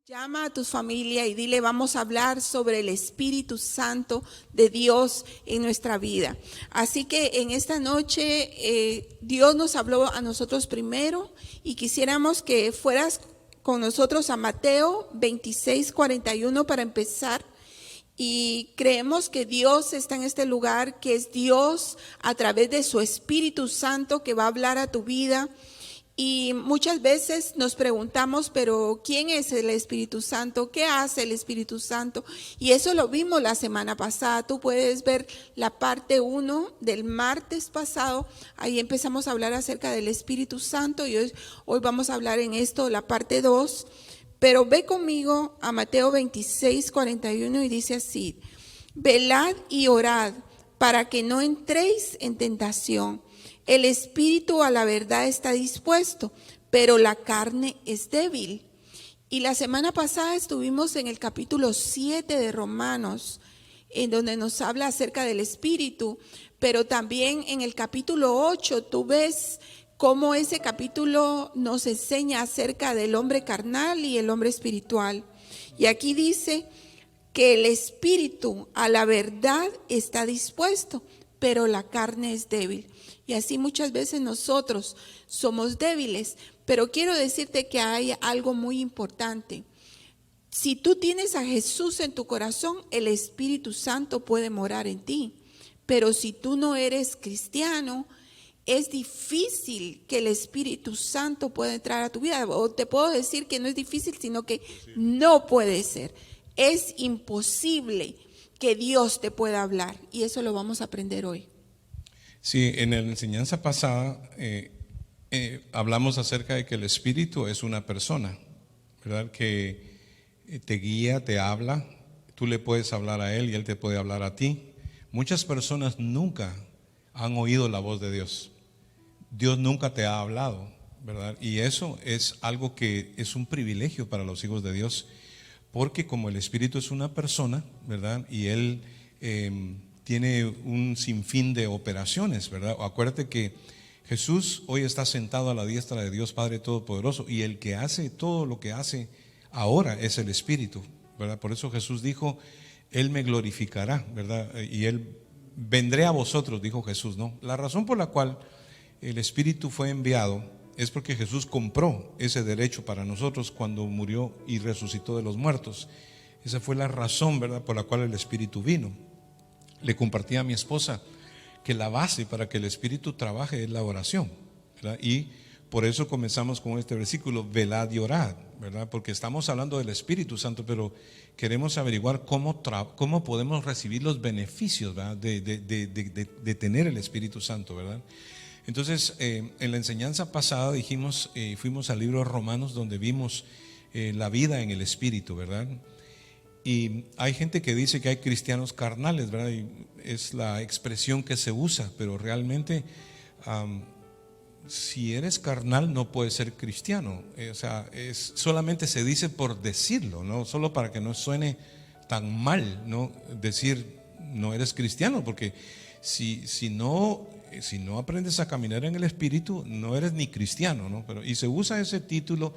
Llama a tu familia y dile, vamos a hablar sobre el Espíritu Santo de Dios en nuestra vida. Así que en esta noche Dios nos habló a nosotros primero y quisiéramos que fueras con nosotros a Mateo 26:41 para empezar. Y creemos que Dios está en este lugar, que es Dios a través de su Espíritu Santo que va a hablar a tu vida. Y muchas veces nos preguntamos, pero ¿quién es el Espíritu Santo? ¿Qué hace el Espíritu Santo? Y eso lo vimos la semana pasada. Tú puedes ver la parte 1 del martes pasado. Ahí empezamos a hablar acerca del Espíritu Santo y hoy vamos a hablar en esto, la parte 2. Pero ve conmigo a Mateo 26:41 y dice así: velad y orad para que no entréis en tentación. El espíritu a la verdad está dispuesto, pero la carne es débil. Y la semana pasada estuvimos en el capítulo 7 de Romanos, en donde nos habla acerca del espíritu, pero también en el capítulo 8 tú ves cómo ese capítulo nos enseña acerca del hombre carnal y el hombre espiritual. Y aquí dice que el espíritu a la verdad está dispuesto, pero la carne es débil. Y así muchas veces nosotros somos débiles, pero quiero decirte que hay algo muy importante. Si tú tienes a Jesús en tu corazón, el Espíritu Santo puede morar en ti. Pero si tú no eres cristiano, es difícil que el Espíritu Santo pueda entrar a tu vida. O te puedo decir que no es difícil, sino que no puede ser. Es imposible que Dios te pueda hablar. Y eso lo vamos a aprender hoy. Sí, en la enseñanza pasada hablamos acerca de que el Espíritu es una persona, ¿verdad? Que te guía, te habla, tú le puedes hablar a Él y Él te puede hablar a ti. Muchas personas nunca han oído la voz de Dios. Dios nunca te ha hablado, ¿verdad? Y eso es algo que es un privilegio para los hijos de Dios, porque como el Espíritu es una persona, ¿verdad? Y Él tiene un sinfín de operaciones, ¿verdad? Acuérdate que Jesús hoy está sentado a la diestra de Dios Padre Todopoderoso, y el que hace todo lo que hace ahora es el Espíritu, ¿verdad? Por eso Jesús dijo, Él me glorificará, ¿verdad? Y Él vendré a vosotros, dijo Jesús, ¿no? La razón por la cual el Espíritu fue enviado es porque Jesús compró ese derecho para nosotros cuando murió y resucitó de los muertos. Esa fue la razón, ¿verdad?, por la cual el Espíritu vino. Le compartí a mi esposa que la base para que el Espíritu trabaje es la oración, ¿verdad? Y por eso comenzamos con este versículo, velad y orad, ¿verdad? Porque estamos hablando del Espíritu Santo, pero queremos averiguar cómo podemos recibir los beneficios, ¿verdad?, de tener el Espíritu Santo, ¿verdad? Entonces, en la enseñanza pasada dijimos, fuimos al libro de Romanos, donde vimos la vida en el Espíritu, ¿verdad? Y hay gente que dice que hay cristianos carnales, ¿verdad? Y es la expresión que se usa, pero realmente si eres carnal no puedes ser cristiano. O sea, solamente se dice por decirlo, ¿no? Solo para que no suene tan mal, ¿no? Decir no eres cristiano, porque si no aprendes a caminar en el Espíritu, no eres ni cristiano, ¿no? Y se usa ese título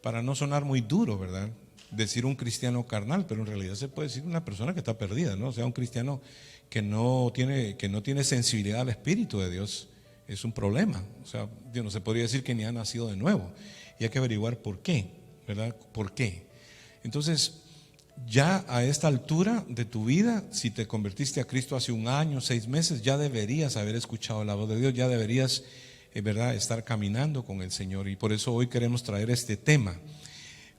para no sonar muy duro, ¿verdad? Decir un cristiano carnal, pero en realidad se puede decir una persona que está perdida, ¿no? O sea, un cristiano que no tiene sensibilidad al Espíritu de Dios es un problema. O sea, no se podría decir que ni ha nacido de nuevo. Y hay que averiguar por qué, ¿verdad? ¿Por qué? Entonces, ya a esta altura de tu vida, si te convertiste a Cristo hace 1 año, 6 meses, ya deberías haber escuchado la voz de Dios, ya deberías, ¿verdad?, estar caminando con el Señor. Y por eso hoy queremos traer este tema.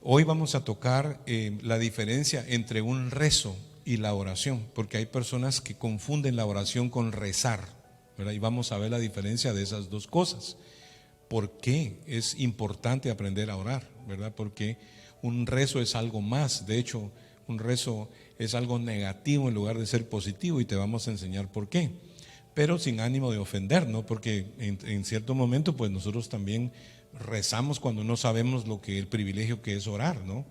Hoy vamos a tocar la diferencia entre un rezo y la oración, porque hay personas que confunden la oración con rezar, ¿verdad? Y vamos a ver la diferencia de esas dos cosas. ¿Por qué es importante aprender a orar, verdad? Porque un rezo es algo más. De hecho, un rezo es algo negativo en lugar de ser positivo, y te vamos a enseñar por qué. Pero sin ánimo de ofender, ¿no? Porque en cierto momento pues nosotros también rezamos cuando no sabemos el privilegio que es orar, ¿no?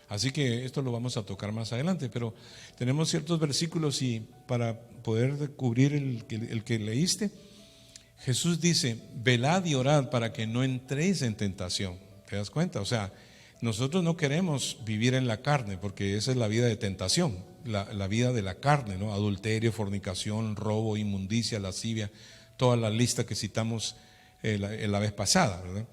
Así que esto lo vamos a tocar más adelante, pero tenemos ciertos versículos, y para poder cubrir el que leíste, Jesús dice, velad y orad para que no entréis en tentación. ¿Te das cuenta? O sea, nosotros no queremos vivir en la carne, porque esa es la vida de tentación, la vida de la carne, ¿no? Adulterio, fornicación, robo, inmundicia, lascivia, toda la lista que citamos la vez pasada, ¿verdad?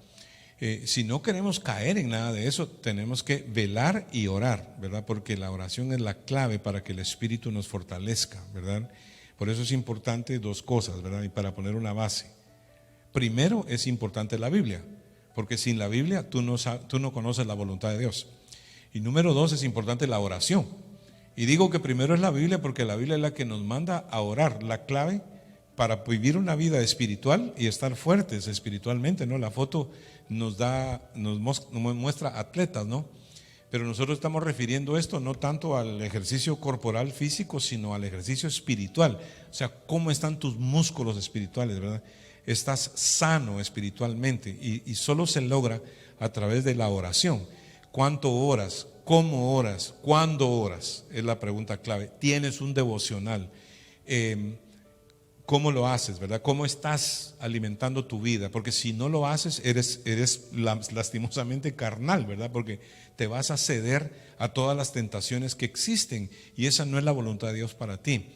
Si no queremos caer en nada de eso, tenemos que velar y orar, ¿verdad? Porque la oración es la clave para que el Espíritu nos fortalezca, ¿verdad? Por eso es importante dos cosas, ¿verdad? Y para poner una base. Primero, es importante la Biblia, porque sin la Biblia tú no conoces la voluntad de Dios. Y número dos, es importante la oración. Y digo que primero es la Biblia porque la Biblia es la que nos manda a orar, la clave para vivir una vida espiritual y estar fuertes espiritualmente, ¿no? La foto nos muestra atletas, ¿no? Pero nosotros estamos refiriendo esto no tanto al ejercicio corporal físico, sino al ejercicio espiritual. O sea, cómo están tus músculos espirituales, ¿verdad? Estás sano espiritualmente y solo se logra a través de la oración. ¿Cuánto oras? ¿Cómo oras? ¿Cuándo oras? Es la pregunta clave. ¿Tienes un devocional? ¿Cómo lo haces, verdad? ¿Cómo estás alimentando tu vida? Porque si no lo haces, eres lastimosamente carnal, ¿verdad? Porque te vas a ceder a todas las tentaciones que existen y esa no es la voluntad de Dios para ti.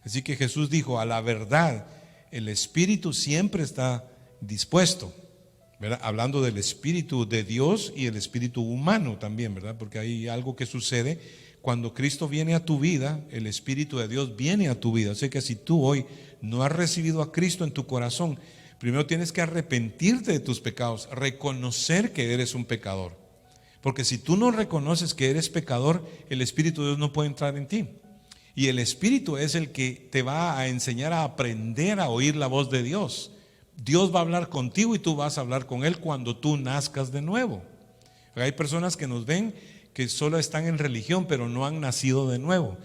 Así que Jesús dijo, a la verdad, el espíritu siempre está dispuesto, ¿verdad? Hablando del espíritu de Dios y el espíritu humano también, ¿verdad? Porque hay algo que sucede cuando Cristo viene a tu vida, el Espíritu de Dios viene a tu vida. Así que si tú hoy no has recibido a Cristo en tu corazón, primero tienes que arrepentirte de tus pecados, reconocer que eres un pecador. Porque si tú no reconoces que eres pecador, el Espíritu de Dios no puede entrar en ti. Y el Espíritu es el que te va a enseñar a aprender a oír la voz de Dios. Dios va a hablar contigo y tú vas a hablar con Él cuando tú nazcas de nuevo. Hay personas que nos ven que solo están en religión pero no han nacido de nuevo.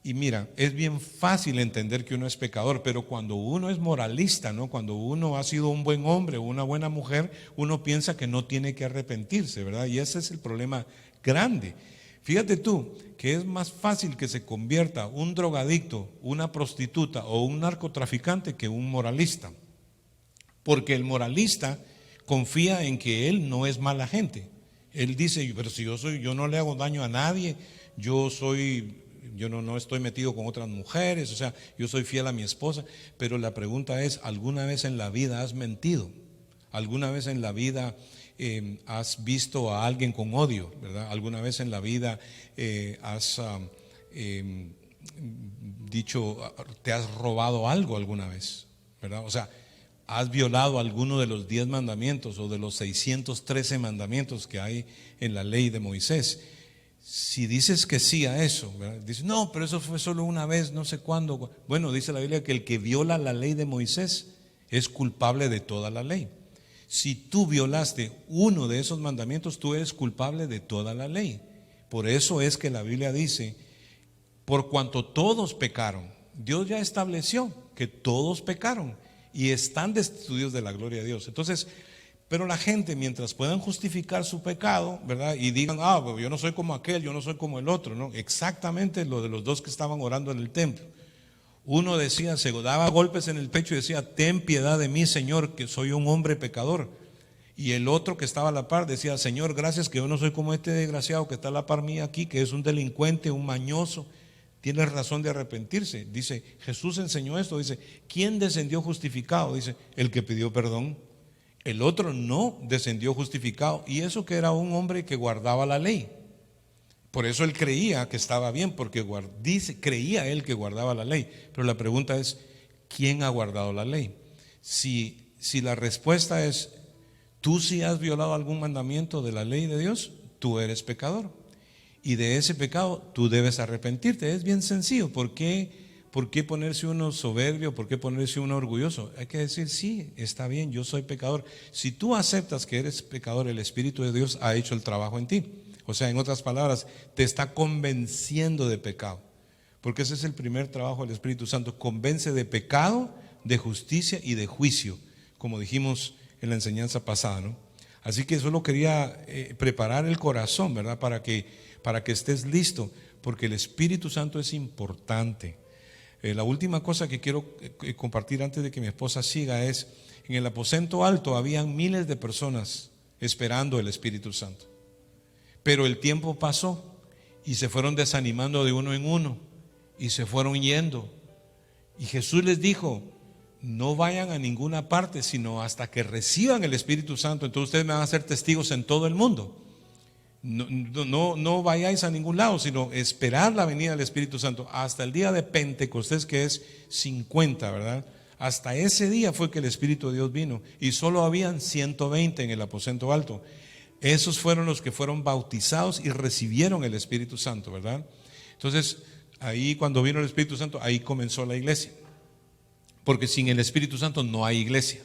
Y mira, es bien fácil entender que uno es pecador, pero cuando uno es moralista, ¿no? Cuando uno ha sido un buen hombre o una buena mujer, uno piensa que no tiene que arrepentirse, ¿verdad? Y ese es el problema grande. Fíjate tú que es más fácil que se convierta un drogadicto, una prostituta o un narcotraficante que un moralista. Porque el moralista confía en que él no es mala gente. Él dice, pero si yo no le hago daño a nadie, yo no estoy metido con otras mujeres, o sea, yo soy fiel a mi esposa. Pero la pregunta es, ¿alguna vez en la vida has mentido? ¿Alguna vez en la vida has visto a alguien con odio, verdad? ¿Alguna vez en la vida has te has robado algo alguna vez, verdad? O sea, ¿has violado alguno de los 10 mandamientos o de los 613 mandamientos que hay en la ley de Moisés? Si dices que sí a eso, ¿verdad? Dices, no, pero eso fue solo una vez, no sé cuándo. Bueno, dice la Biblia que el que viola la ley de Moisés es culpable de toda la ley. Si tú violaste uno de esos mandamientos, tú eres culpable de toda la ley. Por eso es que la Biblia dice, por cuanto todos pecaron, Dios ya estableció que todos pecaron y están destituidos de la gloria de Dios. Entonces, pero la gente, mientras puedan justificar su pecado, ¿verdad? Y digan, yo no soy como aquel, yo no soy como el otro, ¿no? Exactamente lo de los dos que estaban orando en el templo. Uno decía, se daba golpes en el pecho y decía, ten piedad de mí, Señor, que soy un hombre pecador. Y el otro que estaba a la par decía, Señor, gracias que yo no soy como este desgraciado que está a la par mía aquí, que es un delincuente, un mañoso. Tiene razón de arrepentirse. Dice, Jesús enseñó esto, dice, ¿quién descendió justificado? Dice, el que pidió perdón. El otro no descendió justificado, y eso que era un hombre que guardaba la ley. Por eso él creía que estaba bien, porque creía él que guardaba la ley. Pero la pregunta es, ¿quién ha guardado la ley? Si la respuesta es, tú sí has violado algún mandamiento de la ley de Dios, tú eres pecador. Y de ese pecado tú debes arrepentirte. Es bien sencillo. ¿Por qué ponerse uno soberbio? ¿Por qué ponerse uno orgulloso? Hay que decir, sí, está bien, yo soy pecador. Si tú aceptas que eres pecador, el Espíritu de Dios ha hecho el trabajo en ti. O sea, en otras palabras, te está convenciendo de pecado. Porque ese es el primer trabajo del Espíritu Santo. Convence de pecado, de justicia y de juicio, como dijimos en la enseñanza pasada, ¿no? Así que solo quería preparar el corazón, ¿verdad? Para que estés listo, porque el Espíritu Santo es importante. La última cosa que quiero compartir antes de que mi esposa siga es, en el aposento alto habían miles de personas esperando el Espíritu Santo. Pero el tiempo pasó y se fueron desanimando de uno en uno y se fueron yendo. Y Jesús les dijo: no vayan a ninguna parte, sino hasta que reciban el Espíritu Santo. Entonces ustedes me van a ser testigos en todo el mundo. No vayáis a ningún lado, sino esperar la venida del Espíritu Santo hasta el día de Pentecostés, que es 50, ¿verdad? Hasta ese día fue que el Espíritu de Dios vino, y solo habían 120 en el aposento alto. Esos fueron los que fueron bautizados y recibieron el Espíritu Santo, ¿verdad? Entonces, ahí cuando vino el Espíritu Santo, ahí comenzó la iglesia. Porque sin el Espíritu Santo no hay iglesia,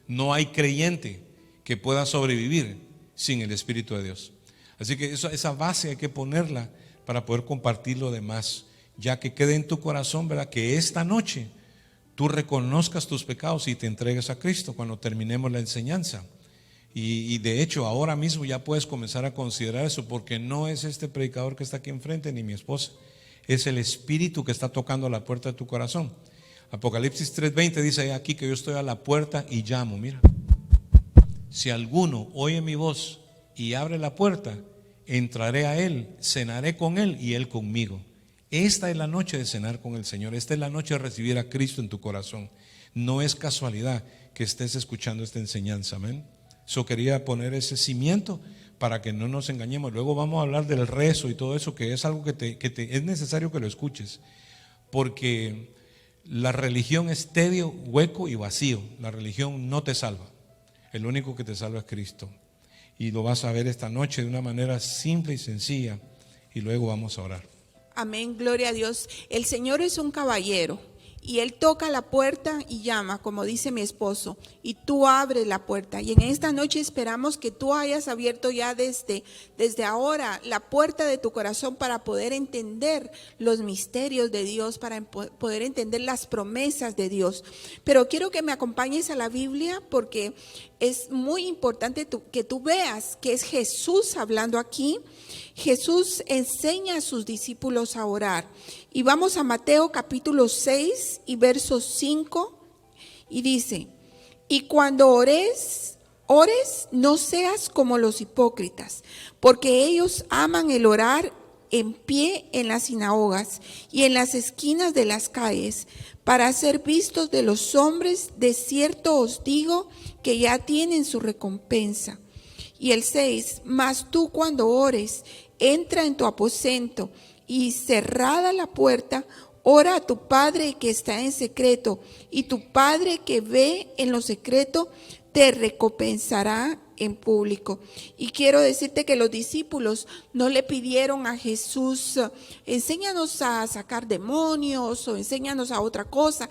no hay creyente que pueda sobrevivir sin el Espíritu de Dios. Así que esa base hay que ponerla para poder compartir lo demás, ya que quede en tu corazón, ¿verdad? Que esta noche tú reconozcas tus pecados y te entregues a Cristo cuando terminemos la enseñanza. Y de hecho ahora mismo ya puedes comenzar a considerar eso, porque no es este predicador que está aquí enfrente ni mi esposa, es el Espíritu que está tocando a la puerta de tu corazón. Apocalipsis 3:20 dice aquí que yo estoy a la puerta y llamo. Mira, si alguno oye mi voz y abre la puerta, entraré a él, cenaré con él y él conmigo. Esta es la noche de cenar con el Señor. Esta es la noche de recibir a Cristo en tu corazón. No es casualidad que estés escuchando esta enseñanza, amén. Yo quería poner ese cimiento para que no nos engañemos. Luego vamos a hablar del rezo y todo eso, que es algo que es necesario que lo escuches, porque la religión es tedio, hueco y vacío. La religión no te salva. El único que te salva es Cristo. Y lo vas a ver esta noche de una manera simple y sencilla. Y luego vamos a orar. Amén, gloria a Dios. El Señor es un caballero y Él toca la puerta y llama, como dice mi esposo, y tú abres la puerta. Y en esta noche esperamos que tú hayas abierto ya desde ahora la puerta de tu corazón para poder entender los misterios de Dios, para poder entender las promesas de Dios. Pero quiero que me acompañes a la Biblia, porque es muy importante que tú veas que es Jesús hablando aquí. Jesús enseña a sus discípulos a orar. Y vamos a Mateo capítulo 6 y verso 5, y dice: y cuando ores, no seas como los hipócritas, porque ellos aman el orar en pie en las sinagogas y en las esquinas de las calles, para ser vistos de los hombres. De cierto os digo que ya tienen su recompensa. Y el 6, mas tú cuando ores, entra en tu aposento y cerrada la puerta, ora a tu Padre que está en secreto, y tu Padre que ve en lo secreto te recompensará en público. Y quiero decirte que los discípulos no le pidieron a Jesús: enséñanos a sacar demonios o enséñanos a otra cosa.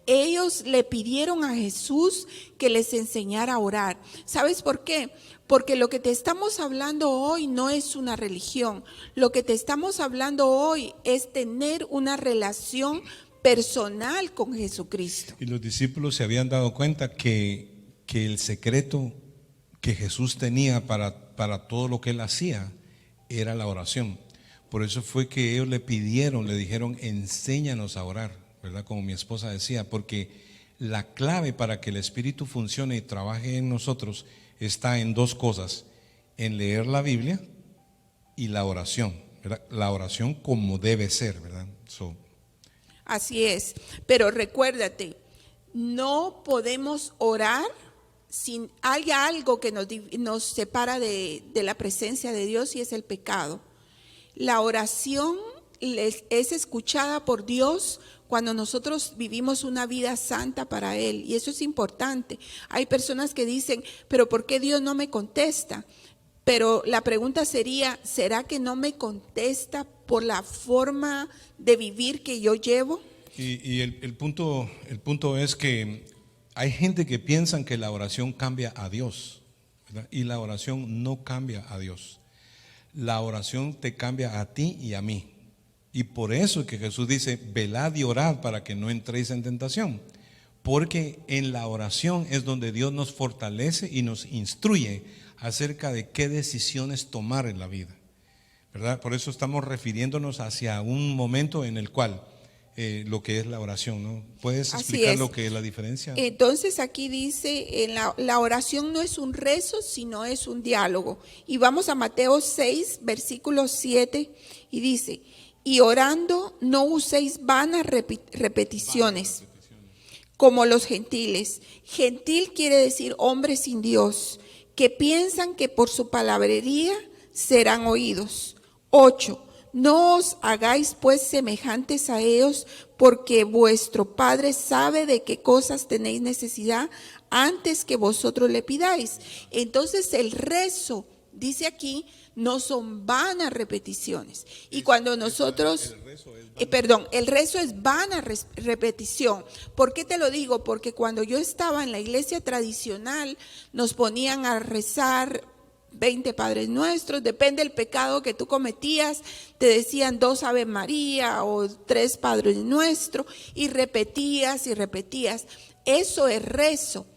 Ellos le pidieron a Jesús que les enseñara a orar. ¿Sabes por qué? Porque lo que te estamos hablando hoy no es una religión. Lo que te estamos hablando hoy es tener una relación personal con Jesucristo. Y los discípulos se habían dado cuenta que el secreto que Jesús tenía para todo lo que él hacía era la oración. Por eso fue que ellos le pidieron, le dijeron: enséñanos a orar, ¿verdad? Como mi esposa decía, porque la clave para que el Espíritu funcione y trabaje en nosotros está en dos cosas: en leer la Biblia y la oración, ¿verdad? La oración como debe ser, ¿verdad? Así es, pero recuérdate, no podemos orar sin haya algo que nos separa de la presencia de Dios, y es el pecado. La oración es escuchada por Dios cuando nosotros vivimos una vida santa para Él, y eso es importante. Hay personas que dicen: pero ¿por qué Dios no me contesta? Pero la pregunta sería: ¿será que no me contesta por la forma de vivir que yo llevo? Y el punto es que hay gente que piensa que la oración cambia a Dios, ¿verdad? Y la oración no cambia a Dios. La oración te cambia a ti y a mí. Y por eso es que Jesús dice: velad y orad para que no entréis en tentación. Porque en la oración es donde Dios nos fortalece y nos instruye acerca de qué decisiones tomar en la vida, ¿verdad? Por eso estamos refiriéndonos hacia un momento en el cual lo que es la oración, ¿no? ¿Puedes Así explicar es. lo que es la diferencia? Entonces aquí dice, la oración no es un rezo, sino es un diálogo. Y vamos a Mateo 6, versículo 7, y dice, y orando no uséis vanas repeticiones, como los gentiles. Gentil quiere decir hombre sin Dios, que piensan que por su palabrería serán oídos. 8. No os hagáis pues semejantes a ellos, porque vuestro Padre sabe de qué cosas tenéis necesidad antes que vosotros le pidáis. Entonces el rezo, dice aquí, no son vanas repeticiones. Y cuando nosotros, el rezo es vana repetición. ¿Por qué te lo digo? Porque cuando yo estaba en la iglesia tradicional, nos ponían a rezar 20 Padres Nuestros, depende del pecado que tú cometías, te decían 2 Ave María o 3 Padres Nuestros, y repetías y repetías. Eso es rezo,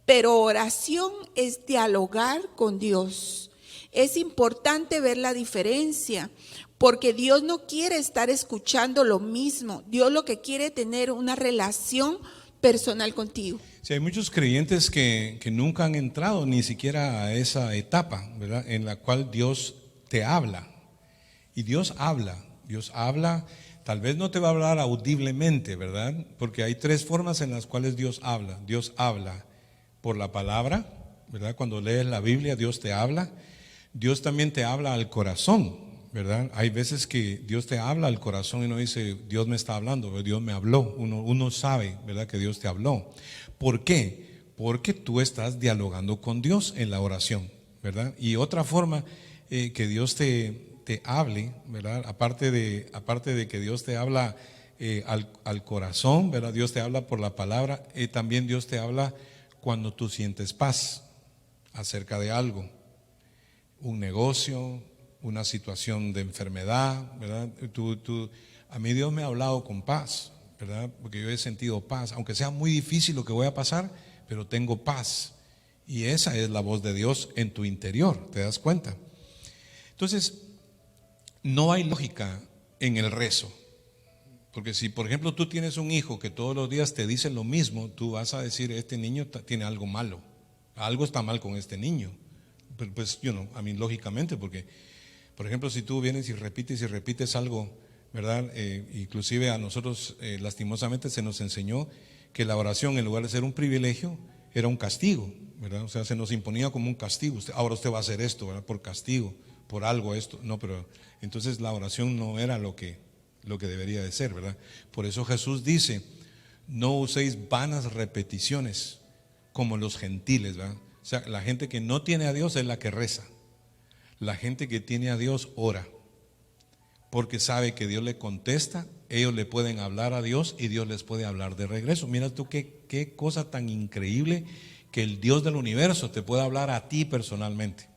pero oración es dialogar con Dios. Es importante ver la diferencia, porque Dios no quiere estar escuchando lo mismo. Dios lo que quiere es tener una relación personal contigo. Sí, hay muchos creyentes que nunca han entrado ni siquiera a esa etapa, ¿verdad? En la cual Dios te habla. Y Dios habla, tal vez no te va a hablar audiblemente, ¿verdad? Porque hay 3 formas en las cuales Dios habla. Dios habla por la palabra, ¿verdad? Cuando lees la Biblia, Dios te habla. Dios también te habla al corazón, ¿verdad? Hay veces que Dios te habla al corazón y uno dice, Dios me está hablando, Dios me habló. Uno sabe, ¿verdad?, que Dios te habló. ¿Por qué? Porque tú estás dialogando con Dios en la oración, ¿verdad? Y otra forma que Dios te hable, ¿verdad? Aparte de que Dios te habla al corazón, ¿verdad? Dios te habla por la palabra, también Dios te habla cuando tú sientes paz acerca de algo, un negocio, una situación de enfermedad, ¿verdad? A mí Dios me ha hablado con paz, ¿verdad? Porque yo he sentido paz, aunque sea muy difícil lo que voy a pasar, pero tengo paz. Y esa es la voz de Dios en tu interior, ¿te das cuenta? Entonces, no hay lógica en el rezo. Porque si, por ejemplo, tú tienes un hijo que todos los días te dice lo mismo, tú vas a decir, este niño tiene algo malo, algo está mal con este niño. Pues, lógicamente, porque, por ejemplo, si tú vienes y repites algo, ¿verdad? Inclusive a nosotros lastimosamente se nos enseñó que la oración, en lugar de ser un privilegio, era un castigo, ¿verdad? O sea, se nos imponía como un castigo. Ahora usted va a hacer esto, ¿verdad? Por castigo, por algo esto. No, pero entonces la oración no era lo que debería de ser, ¿verdad? Por eso Jesús dice, no uséis vanas repeticiones como los gentiles, ¿verdad? O sea, la gente que no tiene a Dios es la que reza. La gente que tiene a Dios ora, porque sabe que Dios le contesta, ellos le pueden hablar a Dios y Dios les puede hablar de regreso. Mira tú qué cosa tan increíble que el Dios del universo te pueda hablar a ti personalmente.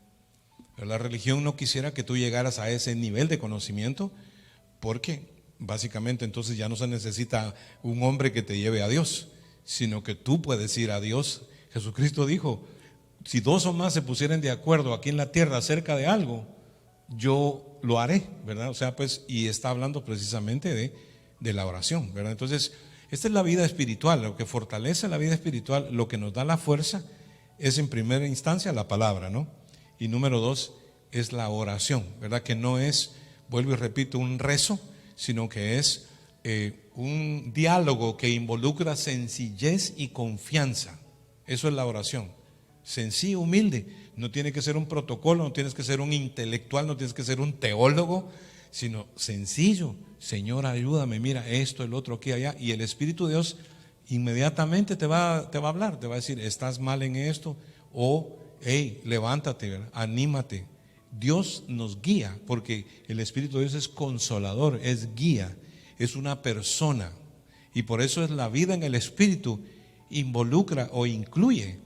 Pero la religión no quisiera que tú llegaras a ese nivel de conocimiento, porque básicamente entonces ya no se necesita un hombre que te lleve a Dios, sino que tú puedes ir a Dios. Jesucristo dijo, si 2 o más se pusieran de acuerdo aquí en la tierra acerca de algo, yo lo haré, ¿verdad? O sea, pues, y está hablando precisamente de la oración, ¿verdad? Entonces, esta es la vida espiritual, lo que fortalece la vida espiritual, lo que nos da la fuerza es en primera instancia la palabra, ¿no? Y número 2 es la oración, ¿verdad? Que no es, vuelvo y repito, un rezo, sino que es un diálogo que involucra sencillez y confianza. Eso es la oración. Sencillo, humilde. No tiene que ser un protocolo, no tienes que ser un intelectual, no tienes que ser un teólogo, sino sencillo. Señor, ayúdame, mira esto, el otro, aquí, allá. Y el Espíritu de Dios inmediatamente te va a hablar, te va a decir, estás mal en esto, o hey, levántate, ¿verdad? Anímate. Dios nos guía, porque el Espíritu de Dios es consolador, es guía, es una persona. Y por eso es la vida en el Espíritu involucra o incluye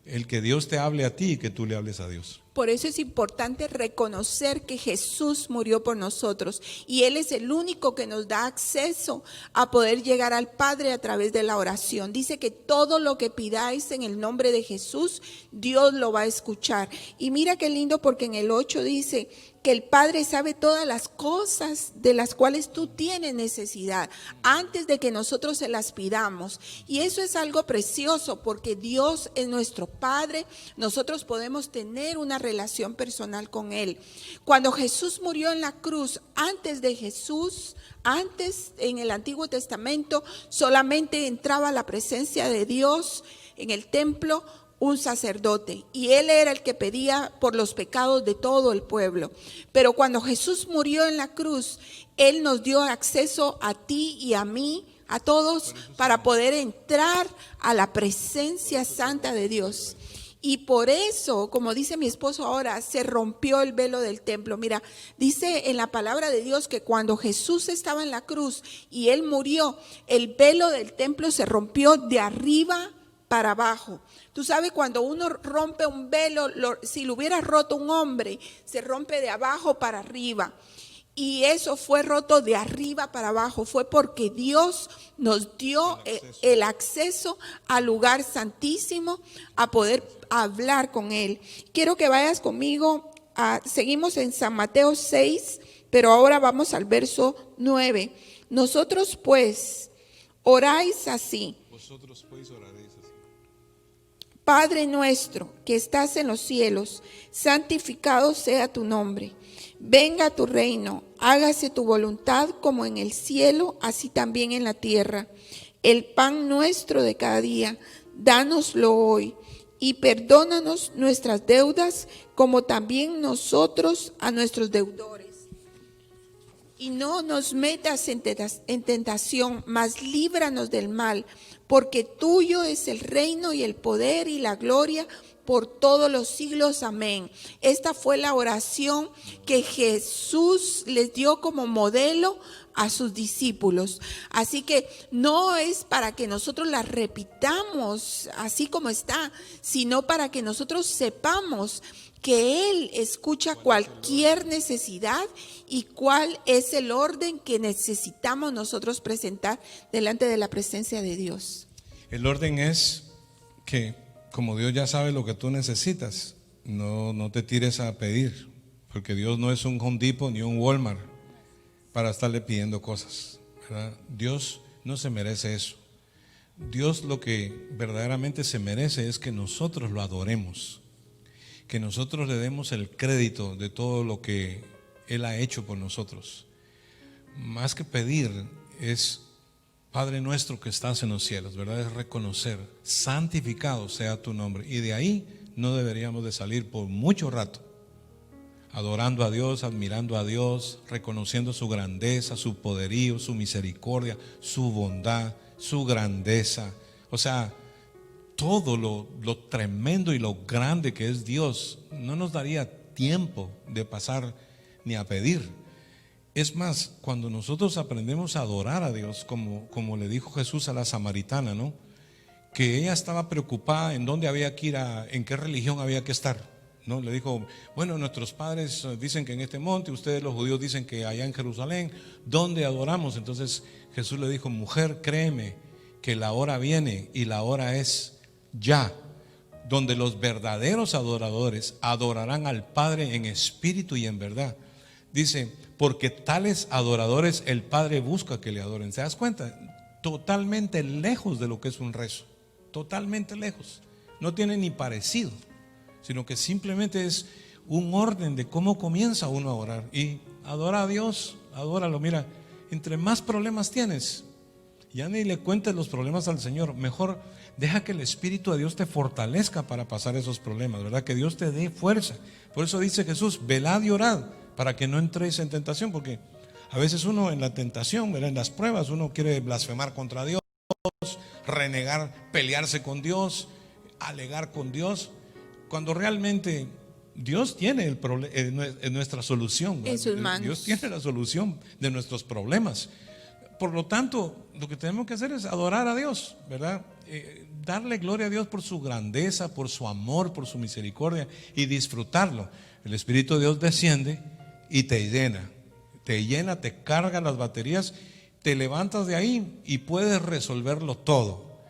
el que Dios te hable a ti y que tú le hables a Dios. Por eso es importante reconocer que Jesús murió por nosotros y Él es el único que nos da acceso a poder llegar al Padre a través de la oración. Dice que todo lo que pidáis en el nombre de Jesús, Dios lo va a escuchar. Y mira qué lindo, porque en el 8 dice que el Padre sabe todas las cosas de las cuales tú tienes necesidad antes de que nosotros se las pidamos. Y eso es algo precioso, porque Dios es nuestro Padre. Nosotros podemos tener una relación personal con Él. Cuando Jesús murió en la cruz, antes en el Antiguo Testamento, solamente entraba la presencia de Dios en el templo un sacerdote, y él era el que pedía por los pecados de todo el pueblo. Pero cuando Jesús murió en la cruz, Él nos dio acceso a ti y a mí, a todos, para poder entrar a la presencia santa de Dios. Y por eso, como dice mi esposo ahora, se rompió el velo del templo. Mira, dice en la palabra de Dios que cuando Jesús estaba en la cruz y Él murió, el velo del templo se rompió de arriba para abajo. Tú sabes, cuando uno rompe un velo, si lo hubiera roto un hombre, se rompe de abajo para arriba. Y eso fue roto de arriba para abajo. Fue porque Dios nos dio el acceso al lugar santísimo, a poder hablar con Él. Quiero que vayas conmigo, seguimos en San Mateo 6, pero ahora vamos al verso 9. Nosotros pues oráis así. Vosotros pues oraréis así. Padre nuestro que estás en los cielos, santificado sea tu nombre. Venga tu reino, hágase tu voluntad como en el cielo, así también en la tierra. El pan nuestro de cada día, dánoslo hoy, y perdónanos nuestras deudas, como también nosotros a nuestros deudores. Y no nos metas en tentación, mas líbranos del mal, porque tuyo es el reino y el poder y la gloria por todos los siglos. Amén. Esta fue la oración que Jesús les dio como modelo a sus discípulos. Así que no es para que nosotros la repitamos así como está, sino para que nosotros sepamos que Él escucha cualquier necesidad y cuál es el orden que necesitamos nosotros presentar delante de la presencia de Dios. El orden es que, como Dios ya sabe lo que tú necesitas, no te tires a pedir, porque Dios no es un Home Depot ni un Walmart para estarle pidiendo cosas, ¿verdad? Dios no se merece eso. Dios lo que verdaderamente se merece es que nosotros lo adoremos, que nosotros le demos el crédito de todo lo que Él ha hecho por nosotros. Más que pedir, es Padre nuestro que estás en los cielos, ¿verdad? Es reconocer, santificado sea tu nombre. Y de ahí no deberíamos de salir por mucho rato, adorando a Dios, admirando a Dios, reconociendo su grandeza, su poderío, su misericordia, su bondad, su grandeza. O sea, todo lo tremendo y lo grande que es Dios, no nos daría tiempo de pasar ni a pedir. Es más, cuando nosotros aprendemos a adorar a Dios, como le dijo Jesús a la samaritana, ¿no? Que ella estaba preocupada en dónde había que ir, en qué religión había que estar, ¿no? Le dijo, bueno, nuestros padres dicen que en este monte, ustedes los judíos dicen que allá en Jerusalén, ¿dónde adoramos? Entonces Jesús le dijo, mujer, créeme que la hora viene y la hora es ya, donde los verdaderos adoradores adorarán al Padre en espíritu y en verdad. Dice, porque tales adoradores el Padre busca que le adoren. ¿Se das cuenta? Totalmente lejos de lo que es un rezo, totalmente lejos. No tiene ni parecido, sino que simplemente es un orden de cómo comienza uno a orar. Y adora a Dios, adóralo. Mira, entre más problemas tienes, ya ni le cuentes los problemas al Señor. Mejor deja que el Espíritu de Dios te fortalezca para pasar esos problemas, ¿verdad? Que Dios te dé fuerza. Por eso dice Jesús, velad y orad para que no entréis en tentación. Porque a veces uno en la tentación, ¿verdad? En las pruebas, uno quiere blasfemar contra Dios, renegar, pelearse con Dios, alegar con Dios, cuando realmente Dios tiene nuestra solución, ¿verdad? En sus manos. Dios tiene la solución de nuestros problemas. Por lo tanto, lo que tenemos que hacer es adorar a Dios, ¿verdad? darle gloria a Dios por su grandeza, por su amor, por su misericordia y disfrutarlo. El Espíritu de Dios desciende y te llena, te carga las baterías, te levantas de ahí y puedes resolverlo todo.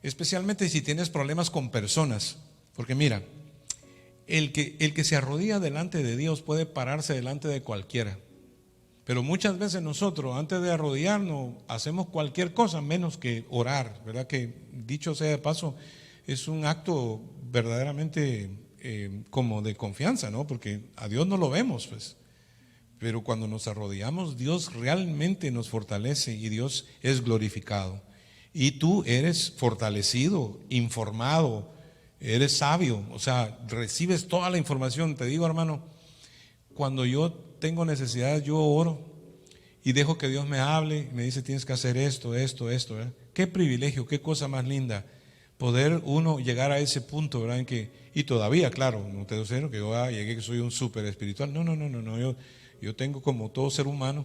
Especialmente si tienes problemas con personas, porque mira, el que se arrodilla delante de Dios puede pararse delante de cualquiera. Pero muchas veces nosotros, antes de arrodillarnos, hacemos cualquier cosa menos que orar, ¿verdad? Que dicho sea de paso, es un acto verdaderamente como de confianza, ¿no? Porque a Dios no lo vemos, pues. Pero cuando nos arrodillamos, Dios realmente nos fortalece y Dios es glorificado. Y tú eres fortalecido, informado, eres sabio, o sea, recibes toda la información. Te digo, hermano, cuando yo tengo necesidad, yo oro y dejo que Dios me hable, me dice tienes que hacer esto, ¿verdad? Qué privilegio, qué cosa más linda poder uno llegar a ese punto, ¿verdad? En que, y todavía, claro, no te digo que yo llegué que soy un súper espiritual, no, yo tengo como todo ser humano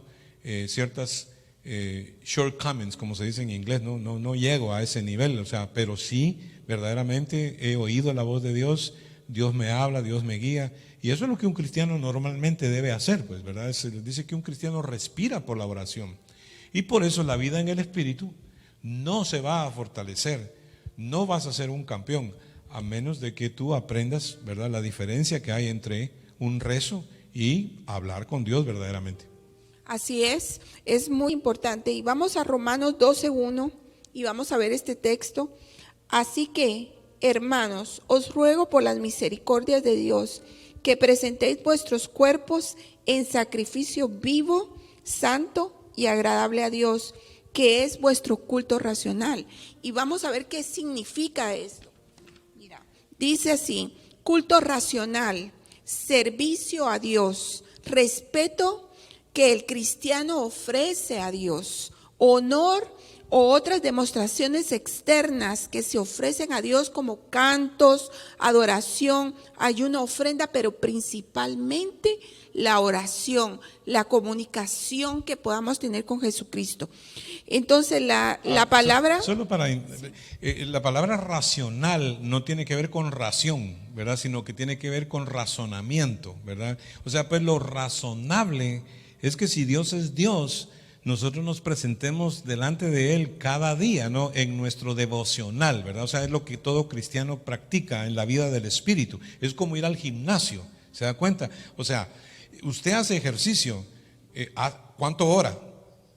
ciertas shortcomings, como se dice en inglés, no llego a ese nivel, o sea, pero sí, verdaderamente he oído la voz de Dios, Dios me habla, Dios me guía. Y eso es lo que un cristiano normalmente debe hacer, pues, ¿verdad? Se dice que un cristiano respira por la oración. Y por eso la vida en el Espíritu no se va a fortalecer, no vas a ser un campeón, a menos de que tú aprendas, ¿verdad?, la diferencia que hay entre un rezo y hablar con Dios verdaderamente. Así es muy importante. Y vamos a Romanos 12:1 y vamos a ver este texto. Así que, hermanos, os ruego por las misericordias de Dios, que presentéis vuestros cuerpos en sacrificio vivo, santo y agradable a Dios, que es vuestro culto racional. Y vamos a ver qué significa esto. Mira, dice así: culto racional, servicio a Dios, respeto que el cristiano ofrece a Dios, honor o otras demostraciones externas que se ofrecen a Dios como cantos, adoración, ayuno, ofrenda, pero principalmente la oración, la comunicación que podamos tener con Jesucristo. Entonces la palabra... Solo para... la palabra racional no tiene que ver con ración, ¿verdad? Sino que tiene que ver con razonamiento, ¿verdad? O sea, pues lo razonable es que si Dios es Dios, nosotros nos presentemos delante de Él cada día, ¿no? En nuestro devocional, ¿verdad? O sea, es lo que todo cristiano practica en la vida del Espíritu. Es como ir al gimnasio, ¿se da cuenta? O sea, usted hace ejercicio, ¿cuánto hora?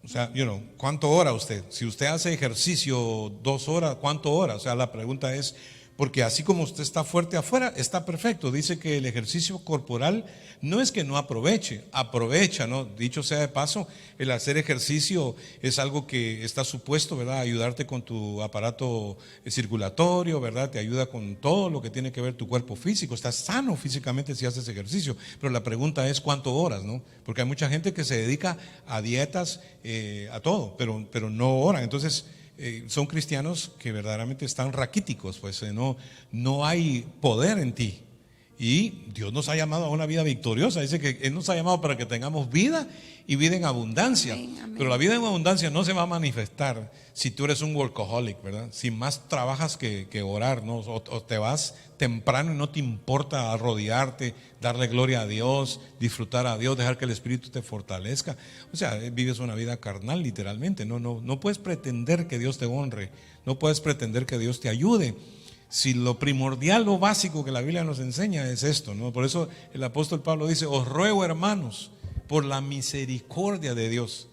O sea, ¿cuánto hora usted? Si usted hace ejercicio 2 horas, ¿cuánto hora? O sea, la pregunta es, porque así como usted está fuerte afuera, está perfecto. Dice que el ejercicio corporal no es que no aprovecha, ¿no? Dicho sea de paso, el hacer ejercicio es algo que está supuesto, ¿verdad?, a ayudarte con tu aparato circulatorio, ¿verdad? Te ayuda con todo lo que tiene que ver tu cuerpo físico. Estás sano físicamente si haces ejercicio. Pero la pregunta es ¿cuántas horas, no? Porque hay mucha gente que se dedica a dietas, a todo, pero no oran. Entonces son cristianos que verdaderamente están raquíticos, pues no hay poder en ti. Y Dios nos ha llamado a una vida victoriosa. Dice que Él nos ha llamado para que tengamos vida y vida en abundancia. Amén, amén. Pero la vida en abundancia no se va a manifestar si tú eres un workaholic, ¿verdad? Si más trabajas que orar, ¿no? O te vas temprano y no te importa arrodillarte, darle gloria a Dios, disfrutar a Dios, dejar que el Espíritu te fortalezca. O sea, vives una vida carnal literalmente. No puedes pretender que Dios te honre, no puedes pretender que Dios te ayude. Si lo primordial, lo básico que la Biblia nos enseña es esto, ¿no? Por eso el apóstol Pablo dice: os ruego, hermanos, por la misericordia de Dios.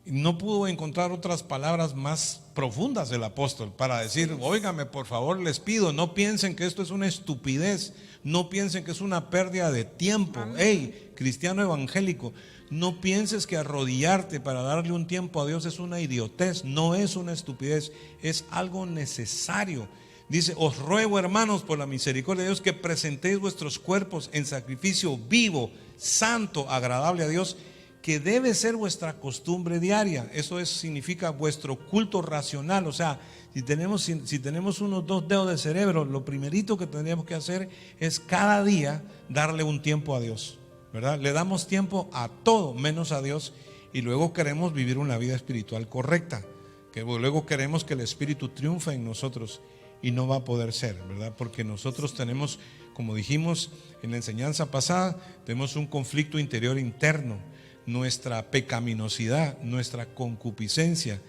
No pudo encontrar otras palabras más profundas el apóstol para decir: óigame, por favor, les pido, no piensen que esto es una estupidez, no piensen que es una pérdida de tiempo. Hey, cristiano evangélico, no pienses que arrodillarte para darle un tiempo a Dios es una idiotez, no es una estupidez, es algo necesario. Dice: os ruego, hermanos, por la misericordia de Dios, que presentéis vuestros cuerpos en sacrificio vivo, santo, agradable a Dios, que debe ser vuestra costumbre diaria. Eso significa vuestro culto racional. O sea, si tenemos unos 2 dedos de cerebro, lo primerito que tendríamos que hacer es cada día darle un tiempo a Dios, ¿verdad? Le damos tiempo a todo menos a Dios, y luego queremos vivir una vida espiritual correcta. que luego queremos que el Espíritu triunfe en nosotros y no va a poder ser, ¿verdad? Porque nosotros tenemos, como dijimos en la enseñanza pasada, tenemos un conflicto interior interno, nuestra pecaminosidad, nuestra concupiscencia,